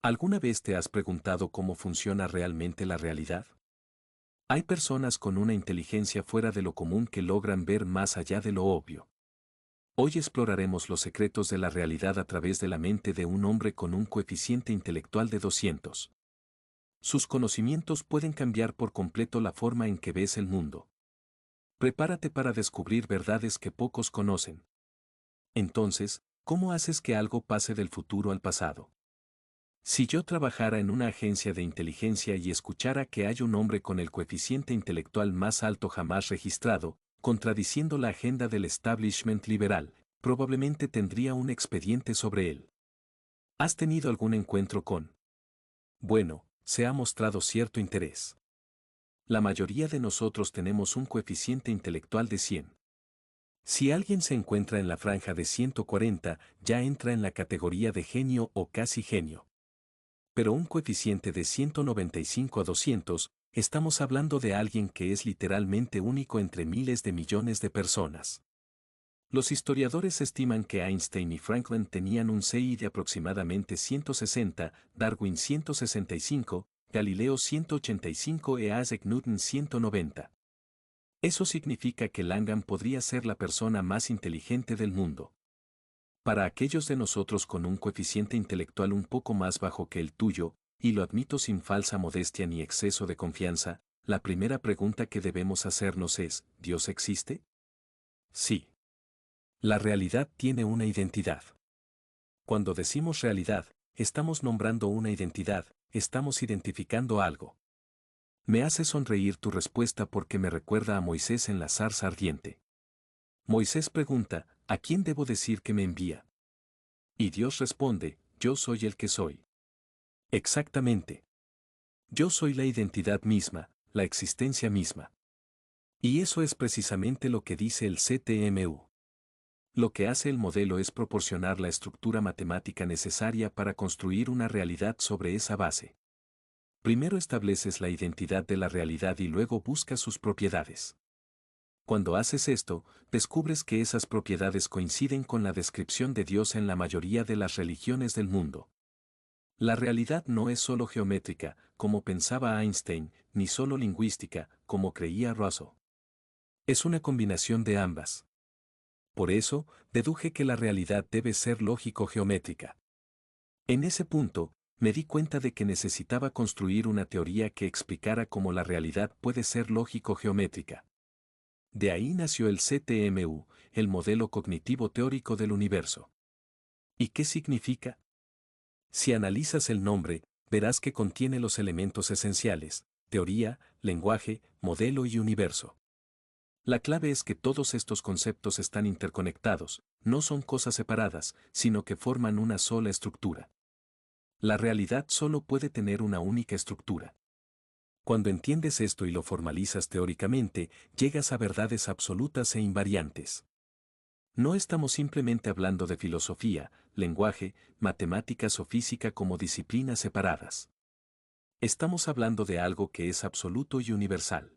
¿Alguna vez te has preguntado cómo funciona realmente la realidad? Hay personas con una inteligencia fuera de lo común que logran ver más allá de lo obvio. Hoy exploraremos los secretos de la realidad a través de la mente de un hombre con un coeficiente intelectual de 200. Sus conocimientos pueden cambiar por completo la forma en que ves el mundo. Prepárate para descubrir verdades que pocos conocen. Entonces, ¿cómo haces que algo pase del futuro al pasado? Si yo trabajara en una agencia de inteligencia y escuchara que hay un hombre con el coeficiente intelectual más alto jamás registrado, contradiciendo la agenda del establishment liberal, probablemente tendría un expediente sobre él. ¿Has tenido algún encuentro con? Bueno, se ha mostrado cierto interés. La mayoría de nosotros tenemos un coeficiente intelectual de 100. Si alguien se encuentra en la franja de 140, ya entra en la categoría de genio o casi genio. Pero un coeficiente de 195 a 200, estamos hablando de alguien que es literalmente único entre miles de millones de personas. Los historiadores estiman que Einstein y Franklin tenían un CI de aproximadamente 160, Darwin 165, Galileo 185 e Isaac Newton 190. Eso significa que Langham podría ser la persona más inteligente del mundo. Para aquellos de nosotros con un coeficiente intelectual un poco más bajo que el tuyo, y lo admito sin falsa modestia ni exceso de confianza, la primera pregunta que debemos hacernos es, ¿Dios existe? Sí. La realidad tiene una identidad. Cuando decimos realidad, estamos nombrando una identidad, estamos identificando algo. Me hace sonreír tu respuesta porque me recuerda a Moisés en la zarza ardiente. Moisés pregunta, ¿a quién debo decir que me envía? Y Dios responde, yo soy el que soy. Exactamente. Yo soy la identidad misma, la existencia misma. Y eso es precisamente lo que dice el CTMU. Lo que hace el modelo es proporcionar la estructura matemática necesaria para construir una realidad sobre esa base. Primero estableces la identidad de la realidad y luego buscas sus propiedades. Cuando haces esto, descubres que esas propiedades coinciden con la descripción de Dios en la mayoría de las religiones del mundo. La realidad no es solo geométrica, como pensaba Einstein, ni solo lingüística, como creía Russell. Es una combinación de ambas. Por eso, deduje que la realidad debe ser lógico-geométrica. En ese punto, me di cuenta de que necesitaba construir una teoría que explicara cómo la realidad puede ser lógico-geométrica. De ahí nació el CTMU, el modelo cognitivo teórico del universo. ¿Y qué significa? Si analizas el nombre, verás que contiene los elementos esenciales: teoría, lenguaje, modelo y universo. La clave es que todos estos conceptos están interconectados, no son cosas separadas, sino que forman una sola estructura. La realidad solo puede tener una única estructura. Cuando entiendes esto y lo formalizas teóricamente, llegas a verdades absolutas e invariantes. No estamos simplemente hablando de filosofía, lenguaje, matemáticas o física como disciplinas separadas. Estamos hablando de algo que es absoluto y universal.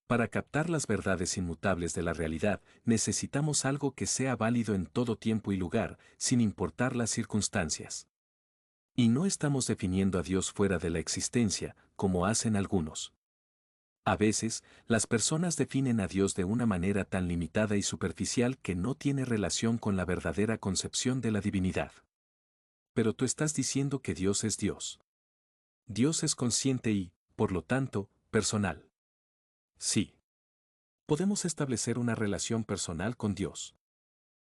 Para captar las verdades inmutables de la realidad, necesitamos algo que sea válido en todo tiempo y lugar, sin importar las circunstancias. Y no estamos definiendo a Dios fuera de la existencia, como hacen algunos. A veces, las personas definen a Dios de una manera tan limitada y superficial que no tiene relación con la verdadera concepción de la divinidad. Pero tú estás diciendo que Dios es Dios. Dios es consciente y, por lo tanto, personal. Sí. Podemos establecer una relación personal con Dios.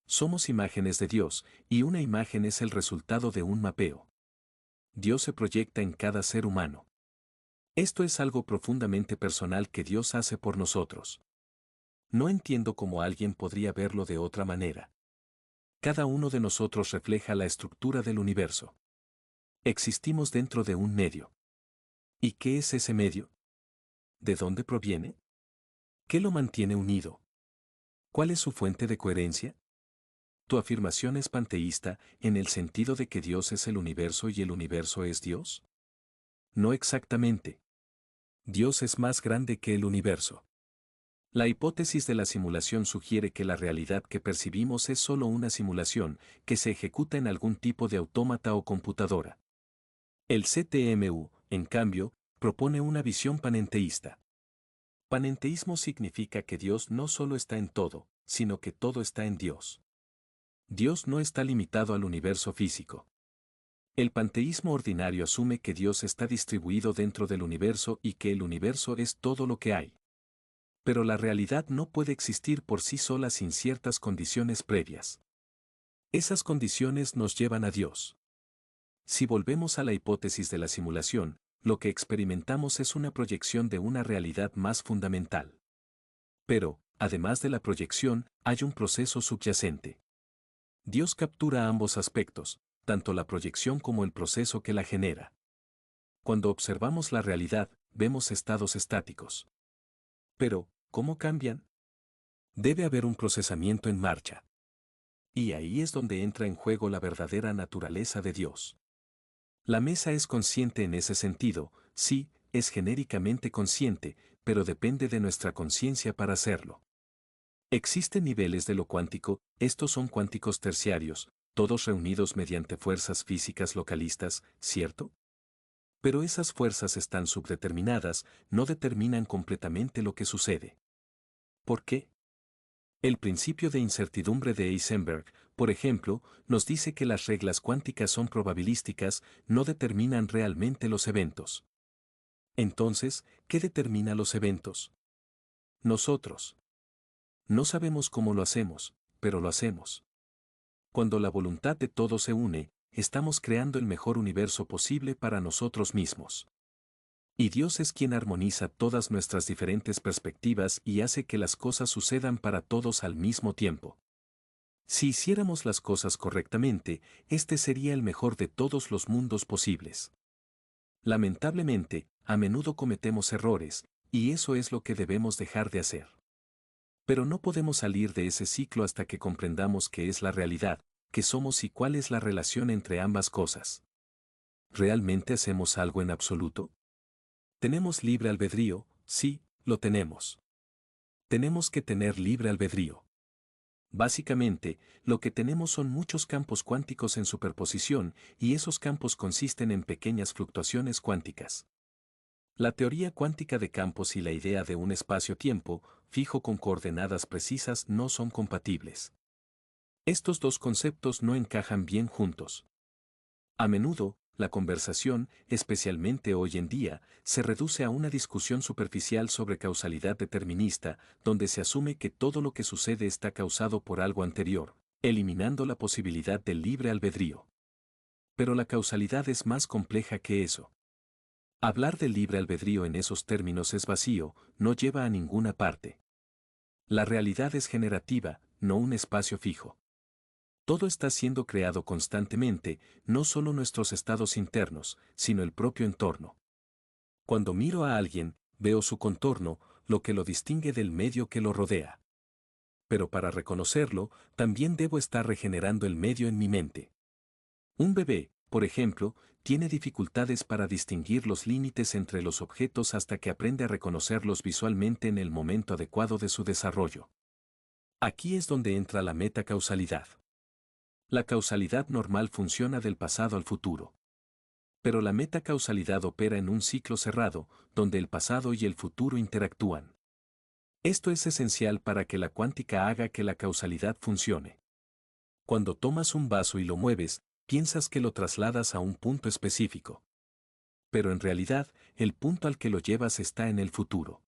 Somos imágenes de Dios, y una imagen es el resultado de un mapeo. Dios se proyecta en cada ser humano. Esto es algo profundamente personal que Dios hace por nosotros. No entiendo cómo alguien podría verlo de otra manera. Cada uno de nosotros refleja la estructura del universo. Existimos dentro de un medio. ¿Y qué es ese medio? ¿De dónde proviene? ¿Qué lo mantiene unido? ¿Cuál es su fuente de coherencia? ¿Tu afirmación es panteísta en el sentido de que Dios es el universo y el universo es Dios? No exactamente. Dios es más grande que el universo. La hipótesis de la simulación sugiere que la realidad que percibimos es solo una simulación que se ejecuta en algún tipo de autómata o computadora. El CTMU, en cambio, propone una visión panenteísta. Panenteísmo significa que Dios no solo está en todo, sino que todo está en Dios. Dios no está limitado al universo físico. El panteísmo ordinario asume que Dios está distribuido dentro del universo y que el universo es todo lo que hay. Pero la realidad no puede existir por sí sola sin ciertas condiciones previas. Esas condiciones nos llevan a Dios. Si volvemos a la hipótesis de la simulación, lo que experimentamos es una proyección de una realidad más fundamental. Pero, además de la proyección, hay un proceso subyacente. Dios captura ambos aspectos, tanto la proyección como el proceso que la genera. Cuando observamos la realidad, vemos estados estáticos. Pero, ¿cómo cambian? Debe haber un procesamiento en marcha. Y ahí es donde entra en juego la verdadera naturaleza de Dios. La mesa es consciente en ese sentido, sí, es genéricamente consciente, pero depende de nuestra conciencia para hacerlo. Existen niveles de lo cuántico, estos son cuánticos terciarios, todos reunidos mediante fuerzas físicas localistas, ¿cierto? Pero esas fuerzas están subdeterminadas, no determinan completamente lo que sucede. ¿Por qué? El principio de incertidumbre de Heisenberg, por ejemplo, nos dice que las reglas cuánticas son probabilísticas, no determinan realmente los eventos. Entonces, ¿qué determina los eventos? Nosotros. No sabemos cómo lo hacemos, pero lo hacemos. Cuando la voluntad de todos se une, estamos creando el mejor universo posible para nosotros mismos. Y Dios es quien armoniza todas nuestras diferentes perspectivas y hace que las cosas sucedan para todos al mismo tiempo. Si hiciéramos las cosas correctamente, este sería el mejor de todos los mundos posibles. Lamentablemente, a menudo cometemos errores, y eso es lo que debemos dejar de hacer. Pero no podemos salir de ese ciclo hasta que comprendamos qué es la realidad, qué somos y cuál es la relación entre ambas cosas. ¿Realmente hacemos algo en absoluto? ¿Tenemos libre albedrío? Sí, lo tenemos. Tenemos que tener libre albedrío. Básicamente, lo que tenemos son muchos campos cuánticos en superposición, y esos campos consisten en pequeñas fluctuaciones cuánticas. La teoría cuántica de campos y la idea de un espacio-tiempo fijo con coordenadas precisas no son compatibles. Estos dos conceptos no encajan bien juntos. A menudo, la conversación, especialmente hoy en día, se reduce a una discusión superficial sobre causalidad determinista, donde se asume que todo lo que sucede está causado por algo anterior, eliminando la posibilidad del libre albedrío. Pero la causalidad es más compleja que eso. Hablar del libre albedrío en esos términos es vacío, no lleva a ninguna parte. La realidad es generativa, no un espacio fijo. Todo está siendo creado constantemente, no solo nuestros estados internos, sino el propio entorno. Cuando miro a alguien, veo su contorno, lo que lo distingue del medio que lo rodea. Pero para reconocerlo, también debo estar regenerando el medio en mi mente. Un bebé, por ejemplo, tiene dificultades para distinguir los límites entre los objetos hasta que aprende a reconocerlos visualmente en el momento adecuado de su desarrollo. Aquí es donde entra la metacausalidad. La causalidad normal funciona del pasado al futuro. Pero la metacausalidad opera en un ciclo cerrado, donde el pasado y el futuro interactúan. Esto es esencial para que la cuántica haga que la causalidad funcione. Cuando tomas un vaso y lo mueves, piensas que lo trasladas a un punto específico. Pero en realidad, el punto al que lo llevas está en el futuro.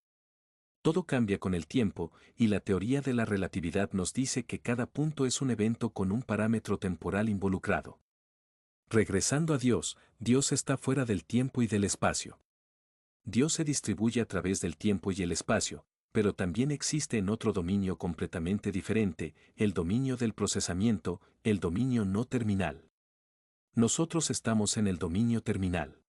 Todo cambia con el tiempo, y la teoría de la relatividad nos dice que cada punto es un evento con un parámetro temporal involucrado. Regresando a Dios, Dios está fuera del tiempo y del espacio. Dios se distribuye a través del tiempo y el espacio, pero también existe en otro dominio completamente diferente, el dominio del procesamiento, el dominio no terminal. Nosotros estamos en el dominio terminal.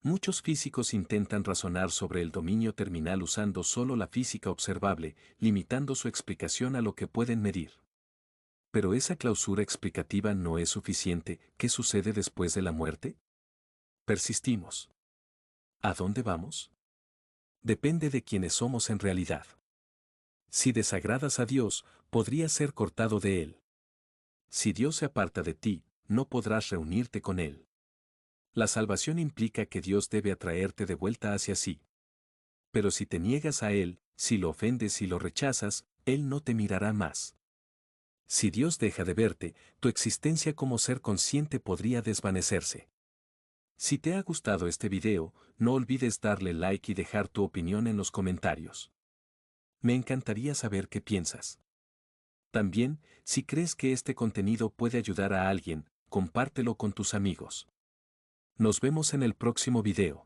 Muchos físicos intentan razonar sobre el dominio terminal usando solo la física observable, limitando su explicación a lo que pueden medir. Pero esa clausura explicativa no es suficiente. ¿Qué sucede después de la muerte? Persistimos. ¿A dónde vamos? Depende de quiénes somos en realidad. Si desagradas a Dios, podrías ser cortado de Él. Si Dios se aparta de ti, no podrás reunirte con Él. La salvación implica que Dios debe atraerte de vuelta hacia sí. Pero si te niegas a Él, si lo ofendes y lo rechazas, Él no te mirará más. Si Dios deja de verte, tu existencia como ser consciente podría desvanecerse. Si te ha gustado este video, no olvides darle like y dejar tu opinión en los comentarios. Me encantaría saber qué piensas. También, si crees que este contenido puede ayudar a alguien, compártelo con tus amigos. Nos vemos en el próximo video.